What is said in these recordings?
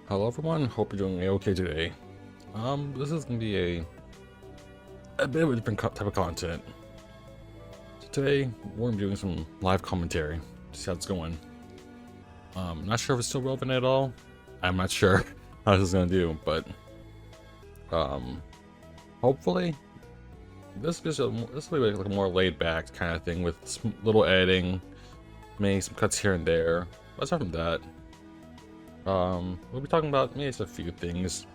Hello everyone, hope you're doing okay today. This is gonna be a bit of a different type of content. So today we're gonna be doing some live commentary to see how it's going. Not sure if it's still relevant at all. I'm not sure how this is gonna do, but hopefully this will be like a more laid back kind of thing with some little editing, maybe some cuts here and there. Aside from that, we'll be talking about maybe just a few things,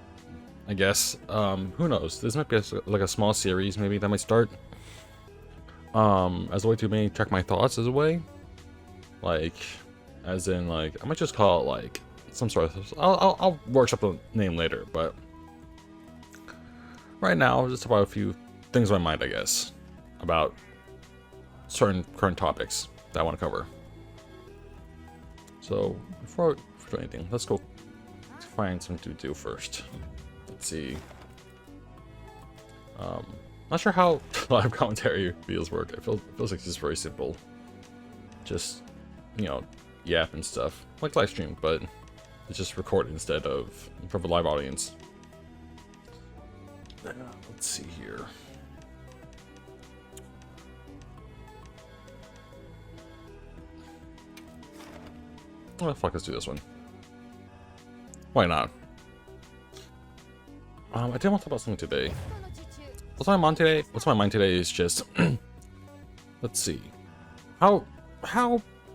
I guess. Who knows? This might be like a small series, maybe that might start. As a way to maybe check my thoughts as a way, like, as in like I might just call it like some sort of. I'll workshop the name later, but right now I'll just talk about a few things in my mind, I guess, about certain current topics that I want to cover. So before do anything, let's go find something to do first. Let's see. Not sure how live commentary feels work. It feels like it's just very simple. Just, you know, yap and stuff. Like live stream, but it's just recorded instead of in front of a live audience. Let's see here. Oh, fuck, let's do this one. Why not? I didn't want to talk about something today. What's on my mind today? What's on my mind today is just let's see how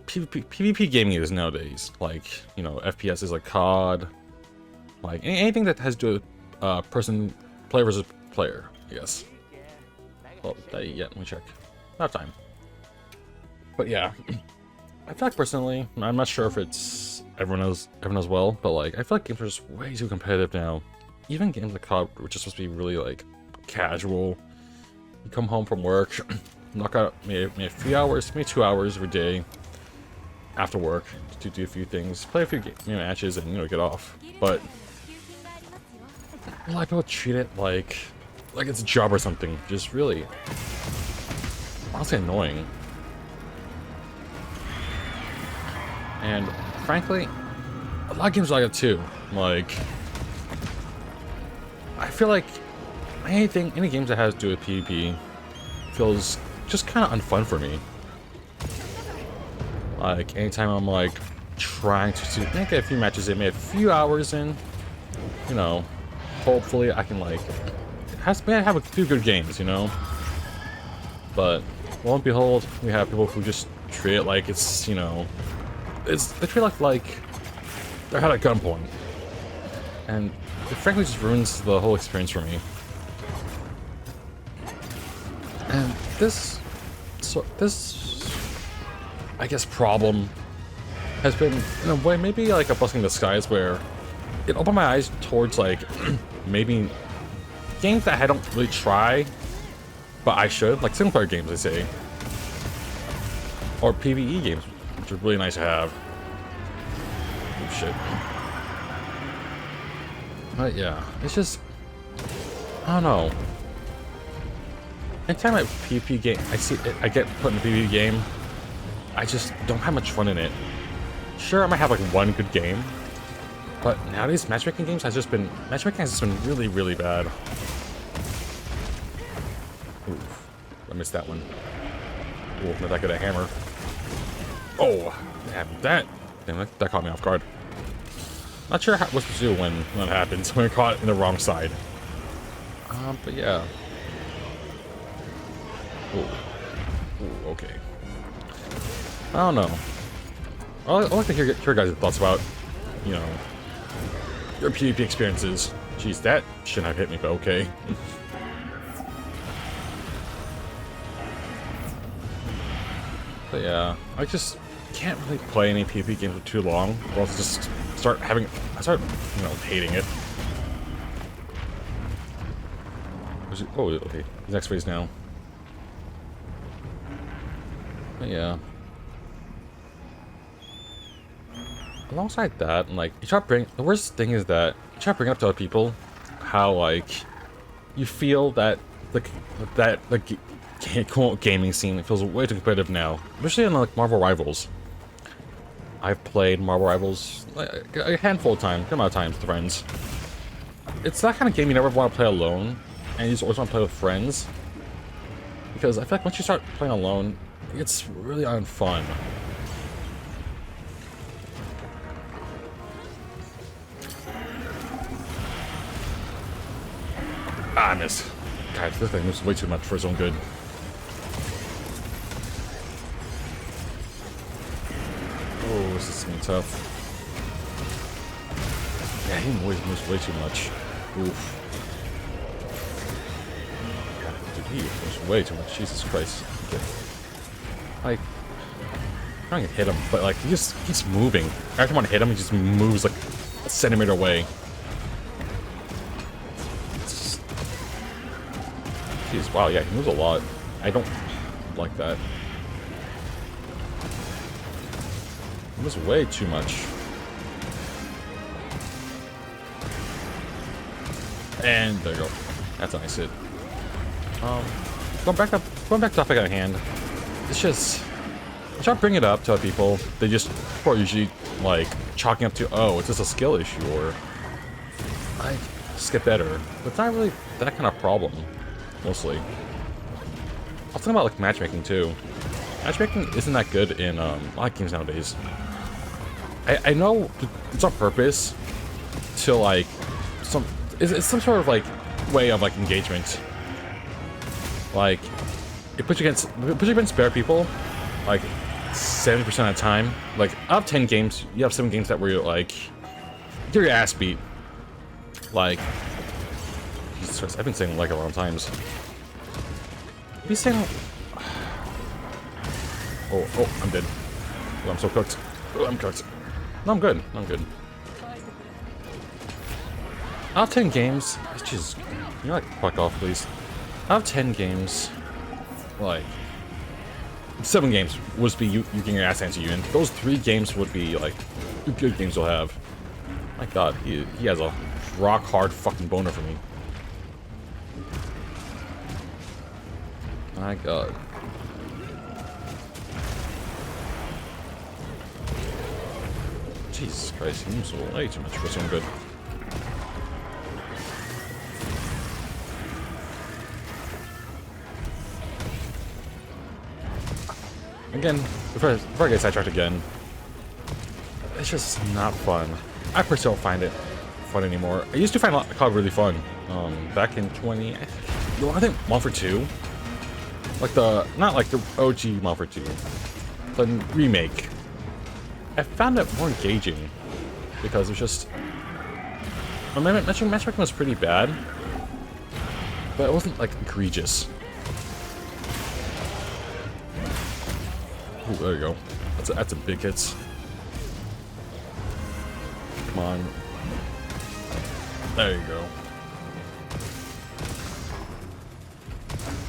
PvP gaming is nowadays. Like, you know, FPS is like COD, like anything that has to do with player versus player, I guess. Oh, yeah, let me check. Not time. But yeah. I feel like personally, I'm not sure if it's everyone knows well, but like I feel like games are just way too competitive now. Even games like COD, which is supposed to be really like casual. You come home from work, knock out maybe a few hours, maybe 2 hours every day after work to do a few things, play a few matches, and get off. But a lot of people treat it like it's a job or something. Just really, honestly, annoying. And frankly, a lot of games like it too. Like, I feel like any games that has to do with PvP feels just kind of unfun for me. Like, anytime I'm like trying to make a few matches in, maybe a few hours in, hopefully I can like have a few good games, But lo and behold, we have people who just treat it like it's, they treat it like they're held at gunpoint, and it frankly just ruins the whole experience for me. And this, I guess, problem has been in a way maybe like a blessing in disguise, where it opened my eyes towards like maybe games that I don't really try, but I should, like single player games, I say, or PvE games, which are really nice to have. Oh shit. But yeah, it's just, I don't know. Anytime I PvP game, I get put in a PvP game, I just don't have much fun in it. Sure, I might have like one good game, but nowadays matchmaking has just been really, really bad. Oof, I missed that one. Ooh, not that good at hammer. Oh, damn, that caught me off guard. Not sure what to do when it happens, when you're caught in the wrong side. But yeah. Ooh, okay. I don't know. I'd like to hear guys' thoughts about, your PvP experiences. Jeez, that shouldn't have hit me, but okay. But yeah, I just can't really play any PvP games for too long, or else just start hating it. Oh, okay. Next phase now. But yeah. Alongside that, like, the worst thing is that you try to bring up to other people how, like, you feel that the gaming scene feels way too competitive now, especially in like Marvel Rivals. I've played Marvel Rivals like, a handful of times, good amount of times with friends. It's that kind of game you never want to play alone, and you just always want to play with friends. Because I feel like once you start playing alone, it's really unfun. Ah, I missed. God, this thing moves way too much for its own good. Oh, this is gonna be tough. Yeah, he moves way too much. Oof. God, dude, he moves way too much. Jesus Christ. Okay. Like, I'm trying to hit him, but like, he just keeps moving. Every time I want to hit him, he just moves like a centimeter away. Jeez, wow, yeah, he moves a lot. I don't like that. He moves way too much. And there you go. That's a nice hit. Going back to topic at hand. It's just, I try to bring it up to other people. They just are usually like chalking up to, oh, it's just a skill issue, or I just get better. But it's not really that kind of problem. Mostly. I was talking about like matchmaking too. Matchmaking isn't that good in a lot of games nowadays. I know it's on purpose to like it's some sort of like way of like engagement. Like it puts you against better people like 70% of the time. Like out of 10 games, you have 7 games that where you're like get your ass beat. Like Jesus Christ, I've been saying like a lot of times. He's saying, oh, I'm dead. Oh, I'm so cooked. Oh, I'm cooked. No, I'm good. I'm good. Out of 10 games, Jesus, can you like fuck off, please? Out of 10 games, like 7 games would be you getting your ass handed to you, and those 3 games would be like good games you'll have. My God, he has a rock hard fucking boner for me. My God. Jesus Christ, he moves way too much for something good. Again, before I get sidetracked again, it's just not fun. I personally don't find it fun anymore. I used to find COD really fun. Back in I think Modern Warfare 2. Like not like the OG Modern Warfare 2, the remake. I found it more engaging because it was just, matchmaking was pretty bad, but it wasn't like egregious. Ooh, there you go. That's a big hit. Come on. There you go.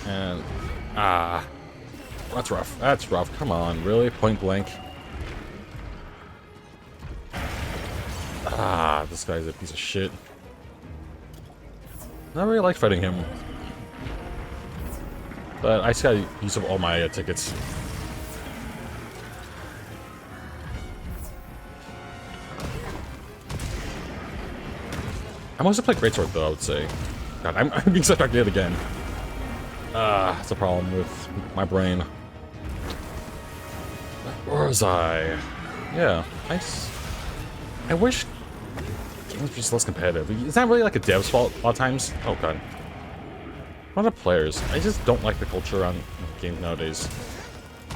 And that's rough. That's rough. Come on, really? Point blank. This guy's a piece of shit. I really like fighting him, but I just gotta use up all my tickets. I mostly play Greatsword though, I would say. God, I'm being sidetracked yet again. That's a problem with my brain. Where was I? Yeah, I wish games were just less competitive. It's not really like a dev's fault a lot of times. Oh god. A lot of players. I just don't like the culture on games nowadays.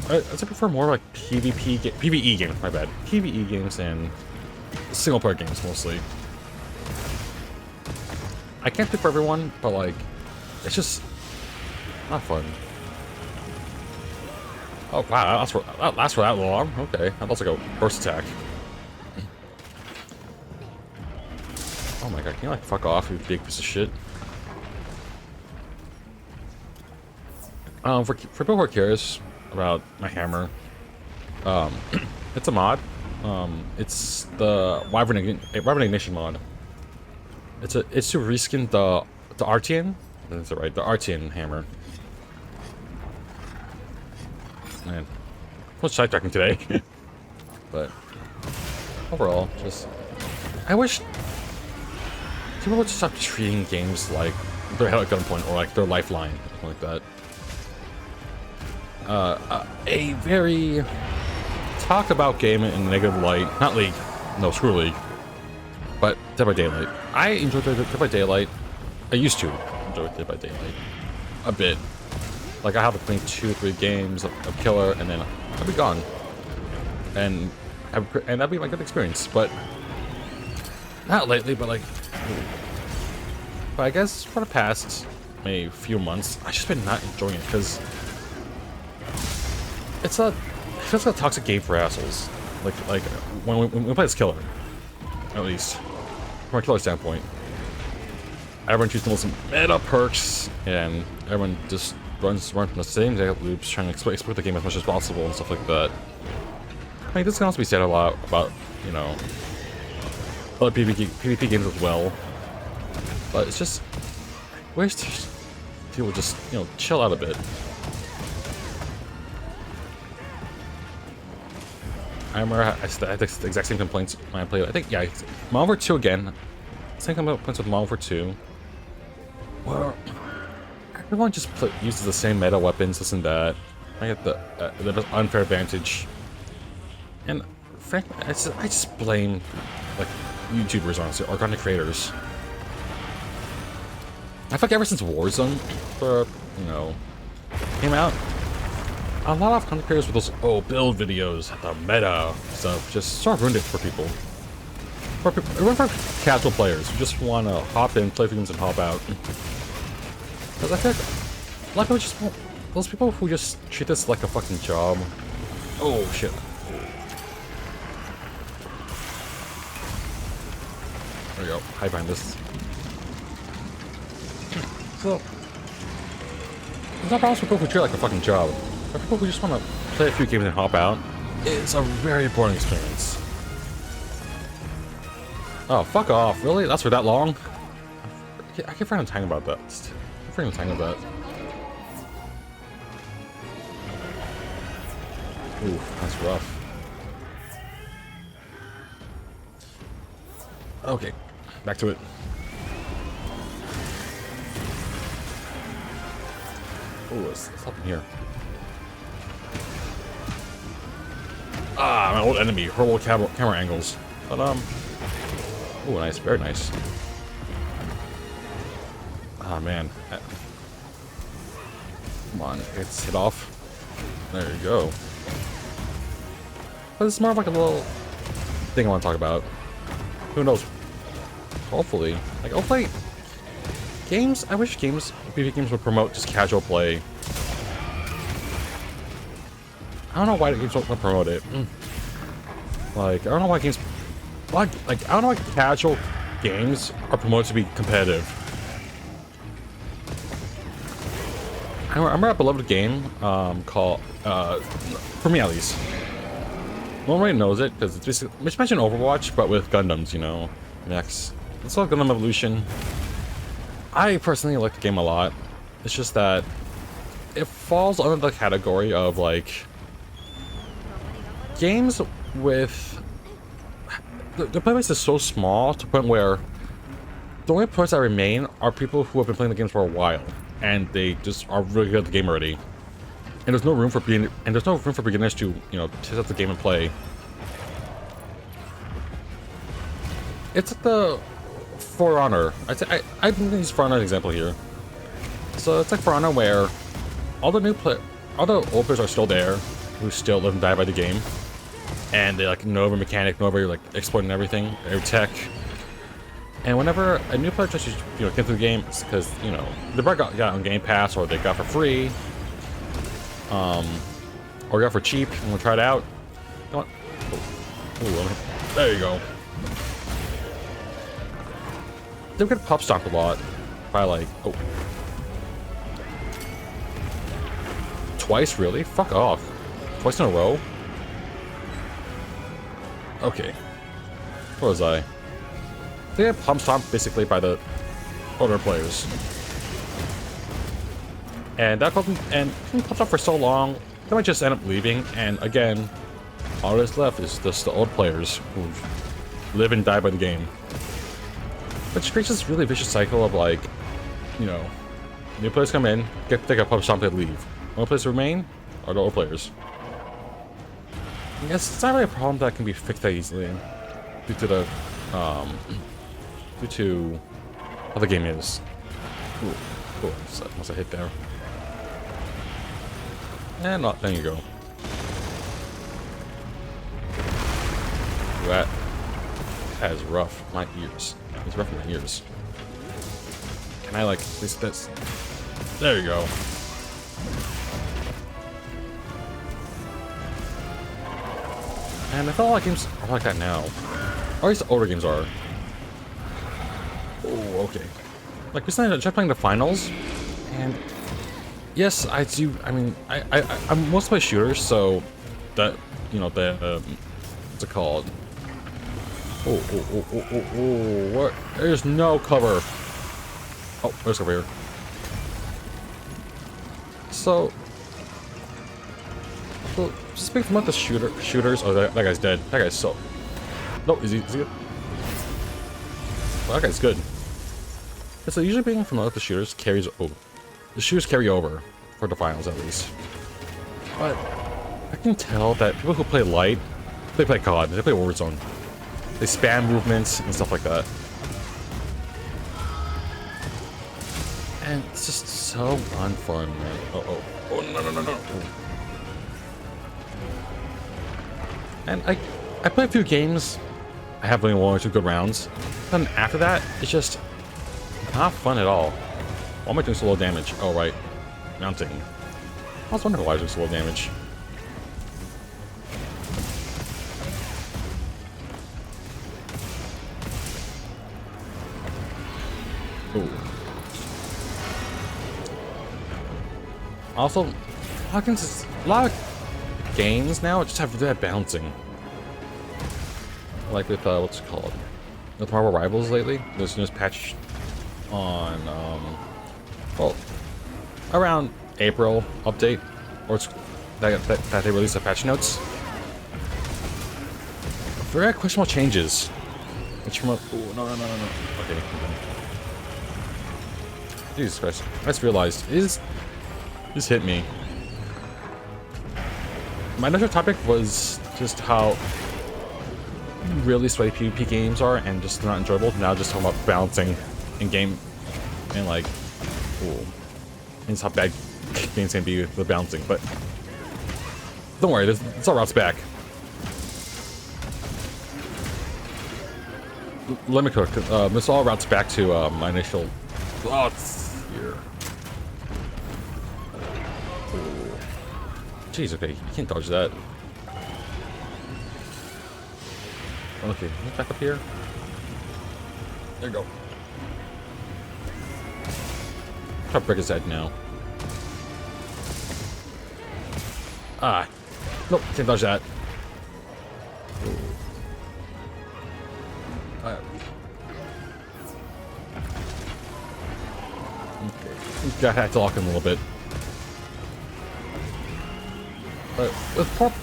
I prefer more like PvE games, my bad. PvE games and single player games mostly. I can't speak for everyone, but like, it's just not fun. Oh wow, that lasts for that long. Okay, that looks like a burst attack. Oh my god, can you like fuck off, you big piece of shit? For people who are curious about my hammer, it's a mod. It's the Wyvern Ignition mod. It's to reskin the Artian. That's right, the Artian hammer. Man, what's sidetracking today? But overall, just I wish people would stop treating games like they're held at gunpoint or like their lifeline, something like that. A very talked about game in a negative light. Not League, no, screw League, but Dead by Daylight. I enjoyed Dead by Daylight. I used to enjoy Dead by Daylight a bit. Like I have like 2 or 3 games of Killer, and then I'll be gone, and that'd be my good experience. But not lately, but like, but I guess for the past maybe few months, I've just been not enjoying it because it feels like a toxic game for assholes. Like when we play as Killer, at least from a Killer standpoint, everyone chooses the most meta perks, and everyone just runs the same exact loops, trying to exploit the game as much as possible and stuff like that. I mean, this can also be said a lot about, you know, other PvP games as well. But it's just, I wish people would just, you know, chill out a bit. I remember I had the exact same complaints when I played. I think, yeah, Modern Warfare 2 again. Same complaints with Modern Warfare 2. Well, everyone just uses the same meta weapons, this and that. I get the unfair advantage. And frankly, I just blame like YouTubers, honestly, or content creators. I feel like ever since Warzone, you know, came out, a lot of content creators with those build videos, the meta stuff, just sort of ruined it for people. Even for casual players who just want to hop in, play games, and hop out. Because I feel like a lot of people just won't. Those people who just treat this like a fucking job. Oh shit. There we go. Hide behind this. So, there's no problems with people who treat it like a fucking job. But people who just want to play a few games and hop out, it's a very boring experience. Oh, fuck off. Really? That's for that long? I keep trying to talking about that. I'm freaking talking about that. Ooh, that's rough. Okay, back to it. Ooh, what's up in here? Ah, my old enemy. Horrible camera angles. But, ooh, nice. Very nice. Ah, man. Come on, let's hit off. There you go. But it's more of like a little thing I want to talk about. Who knows? Hopefully. Like, hopefully... Games... I wish PvP games would promote just casual play. I don't know why the games don't promote it. Like, I don't know why games... Like, I don't know why casual games are promoted to be competitive. I remember a beloved game called... for me, at least. No one really knows it, because it's basically... It's mentioned Overwatch, but with Gundams, you know. Next. It's all Gundam Evolution. I personally like the game a lot. It's just that... It falls under the category of, like... Games with... The playbase is so small to the point where... The only players that remain are people who have been playing the games for a while. And they just are really good at the game already. And there's no room for beginners to, you know, test out the game and play. It's like the For Honor. I've been using For Honor as an example here. So it's like For Honor where all the old players are still there, who still live and die by the game, and they like know every mechanic, know every like exploiting everything, every tech. And whenever a new player tries to, you know, get into the game, it's because, you know, they probably got on Game Pass, or they got for free, or got for cheap and we'll try it out. You know what? Ooh, there you go. They get pop stock a lot by like, twice, really? Fuck off. Twice in a row? Okay. Where was I? They get pump stomped basically by the older players. And that pump stomped for so long, they might just end up leaving, and again, all that's left is just the old players who live and die by the game. Which creates this really vicious cycle of like, you know, new players come in, get take a pub shop, they leave. Only players remain are the old players. I guess it's not really a problem that can be fixed that easily due to the due to how the game is. Ooh, cool. Once I hit there. And not, there you go. That is rough. My ears. It's rough in my ears. Can I like this? There you go. And I felt like games are like that now. Or at least the older games are. Oh, okay. Like recently I tried playing the finals, and yes, I do. I mean, I'm mostly play shooters, so that, you know, the what's it called? Oh, what? There's no cover. Oh, there's cover here. So speaking from what the shooters. Oh, that guy's dead. That guy's so. No, is he good? Well, that guy's good. Yeah, so usually being from the shooters carries. Oh, the shooters carry over for the finals at least. But I can tell that people who play light, they play COD, they play Warzone. They spam movements and stuff like that. And it's just so unfun, man. Oh, no. And I play a few games. I have only 1 or 2 good rounds. Then after that, it's just not fun at all. Why am I doing so low damage? Oh, right. Mounting. I was wondering why I was doing so low damage. Ooh. Also, a lot of games now just have that bouncing. Like with what's it called? With Marvel Rivals lately, there's this patch on well, around April update, or it's that they released the patch notes. Very questionable changes. Which from no. Okay. Jesus Christ! I just realized this hit me. My initial topic was just how really sweaty PvP games are and just not enjoyable. Now just talking about balancing in game and like, ooh, and just how bad games can be with balancing. But don't worry, it's all routes back. Let me cook. This all routes back to my initial thoughts here. Jeez, okay, you can't dodge that. Okay, back up here. There you go. Try to break his head now. Ah. Nope, can't dodge that. Okay. Got had to lock in a little bit. But with poor,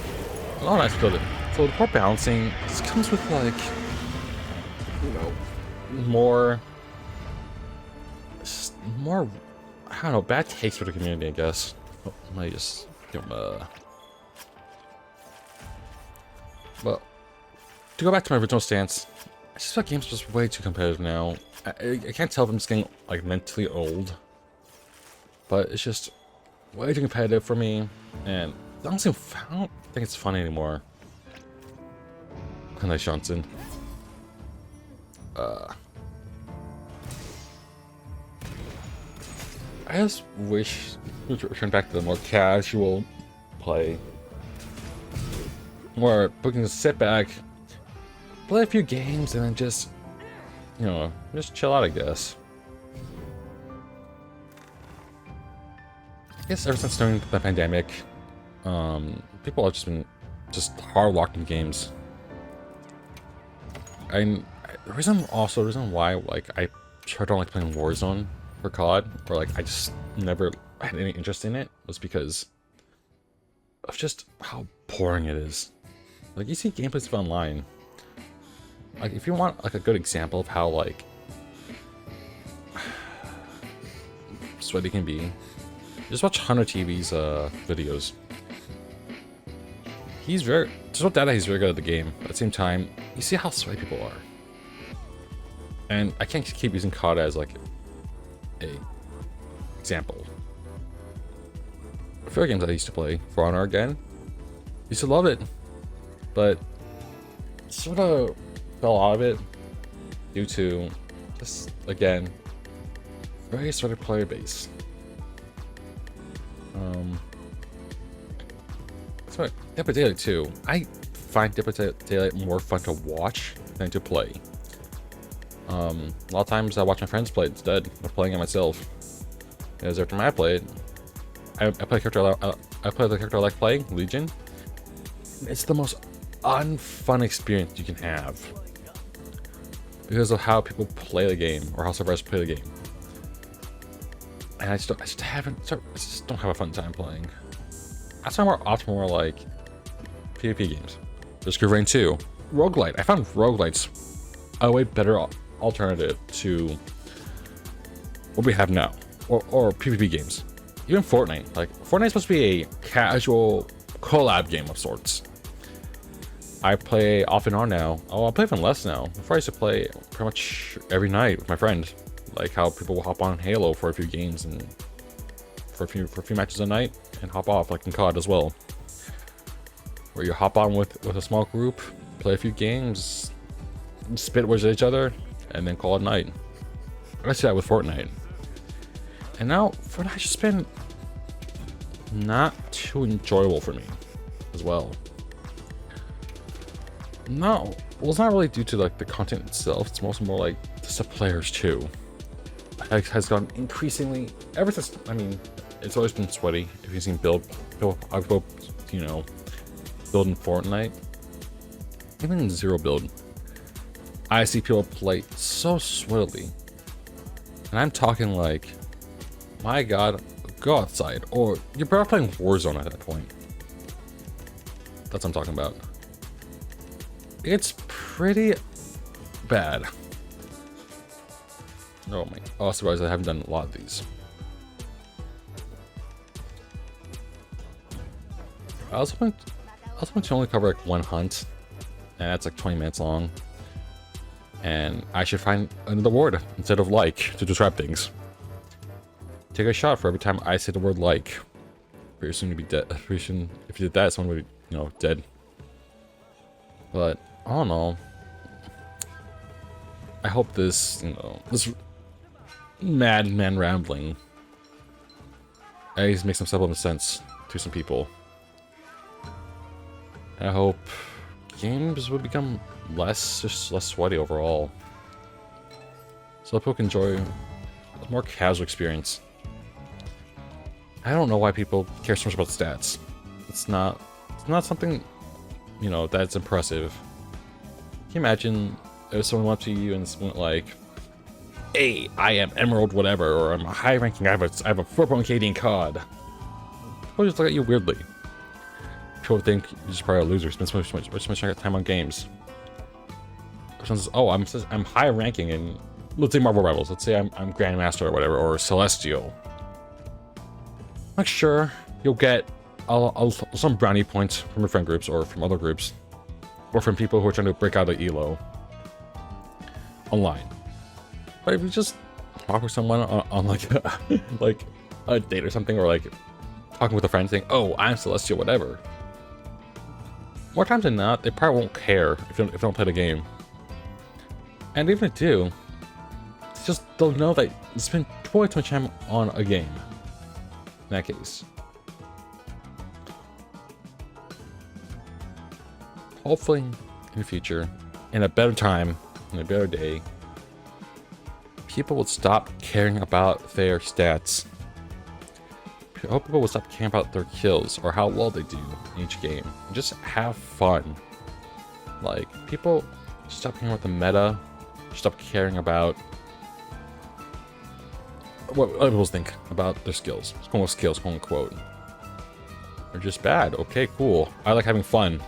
oh, nice build it. So the poor balancing just comes with like, you know, more, I don't know, bad taste for the community, I guess. Oh, I might just give him a. But to go back to my original stance, I just feel like games are just way too competitive now. I can't tell if I'm just getting like mentally old, but it's just way too competitive for me, and I don't think it's fun anymore. Nice Johnson. I just wish we could return back to the more casual play, where we can sit back, play a few games, and then just, you know, just chill out, I guess. I guess ever since during the pandemic, people have just been hard locked in games. The reason why like I don't like playing Warzone for COD, or like I just never had any interest in it, was because of just how boring it is. Like, you see gameplays of online. Like, if you want like a good example of how like sweaty can be, just watch Hunter TV's videos. He's very, there's no doubt that he's very good at the game. At the same time, you see how sweaty people are. And I can't keep using COD as like a example. Fair games I used to play, For Honor again, used to love it, but sort of fell out of it due to just, again, very sort of player base. So Dead by Daylight 2, I find Dead by Daylight more fun to watch than to play. A lot of times I watch my friends play it instead of playing it myself. Because every time I play it, I play a character I play the character I like playing, Legion. It's the most unfun experience you can have because of how people play the game or how survivors play the game. And I just don't have a fun time playing. I sound more optimal, more like PvP games. There's Groove Rain 2, roguelite. I found roguelites a way better alternative to what we have now, or PvP games. Even Fortnite. Like, Fortnite's supposed to be a casual collab game of sorts. I play off and on now. Oh, I play even less now. Before I used to play pretty much every night with my friend. Like how people will hop on Halo for a few games and for a few matches a night and hop off, like in COD as well. Where you hop on with a small group, play a few games, spit words at each other, and then call it night. I see that with Fortnite. And now Fortnite's just been not too enjoyable for me as well. No, well, it's not really due to like the content itself. It's mostly more like just the players too. It has gone increasingly ever since. I mean, it's always been sweaty. If you've seen build, you know, build in Fortnite, even in zero build, I see people play so sweatily, and I'm talking like, my God, go outside, or you're better playing Warzone at that point. That's what I'm talking about. It's pretty bad. Oh my! Oh, I surprised I haven't done a lot of these. I was hoping to only cover like one hunt, and that's like 20 minutes long. And I should find another word instead of like to describe things. Take a shot for every time I say the word like. Pretty soon to be dead. Pretty soon, if you did that, someone would be, you know, dead. But I don't know. I hope this, you know, this madman rambling at least makes some semblance of sense to some people. I hope games would become just less sweaty overall, so people can enjoy a more casual experience. I don't know why people care so much about stats. It's not something, you know, that's impressive. Can you imagine if someone went up to you and went like, "Hey, I am Emerald whatever," or "I'm a high ranking, I have a 4.1 KD in COD." People just look at you weirdly. People think you're just probably a loser, spend so much time on games. Someone says, "Oh, I'm high ranking in, let's say, Marvel Rebels. Let's say I'm Grandmaster or whatever, or Celestial." Like, sure, you'll get some brownie points from your friend groups or from other groups, or from people who are trying to break out of ELO online. But if you just talk with someone on like like a date or something, or like talking with a friend saying, "Oh, I'm Celestial whatever," more times than not, they probably won't care if they don't play the game. And even if they do, it's just they'll know that you spend way too much time on a game. In that case, hopefully in the future, in a better time, in a better day, people will stop caring about their stats. I hope people will stop caring about their kills or how well they do in each game and just have fun. Like, people stop caring about the meta, stop caring about what other people think about their skills. It's called skills, quote unquote. They're just bad. Okay, cool. I like having fun.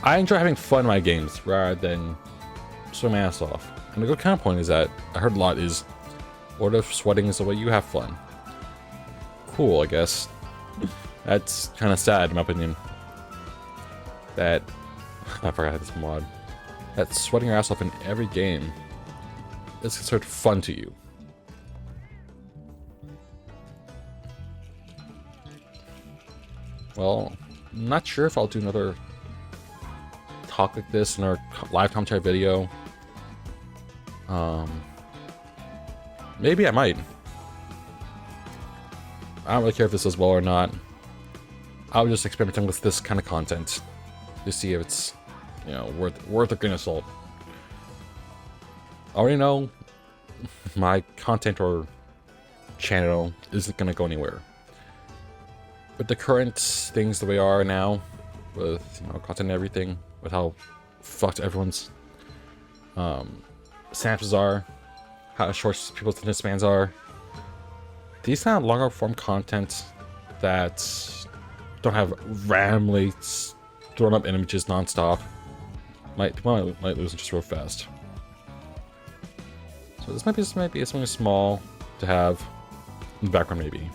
I enjoy having fun in my games rather than sweating my ass off. And a good counterpoint is that I heard a lot is, what if sweating is the way you have fun? Cool, I guess. That's kind of sad in my opinion. That, I forgot this mod. That sweating your ass off in every game is considered fun to you. Well, I'm not sure if I'll do another talk like this in our live commentary video. Maybe I might. I don't really care if this does well or not. I was just experimenting with this kind of content to see if it's, you know, worth a grain of salt. I already know my content or channel isn't gonna go anywhere. With the current things the way they are now, with, you know, content and everything, with how fucked everyone's synapses are, how short people's attention spans are, these kind of longer form content that don't have randomly thrown up images nonstop people might lose interest real fast. So this might be something small to have in the background, maybe.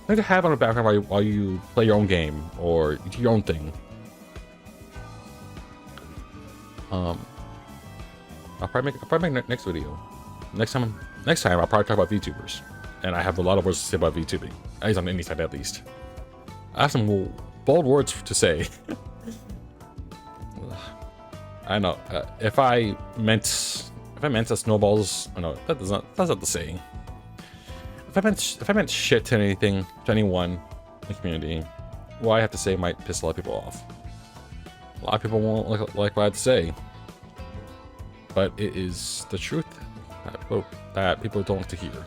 Like to have on the background while you play your own game or do your own thing. I'll probably make next video. Next time I'll probably talk about VTubers, and I have a lot of words to say about VTubing. At least on any side, at least. I have some bold words to say. I know. If I meant that snowballs, oh no, that's not the saying. If I meant shit to anything, to anyone in the community, what I have to say might piss a lot of people off. A lot of people won't like what I have to say, but it is the truth that people don't like to hear.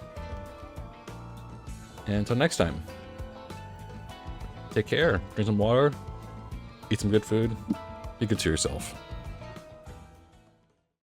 And until next time, take care, drink some water, eat some good food, be good to yourself.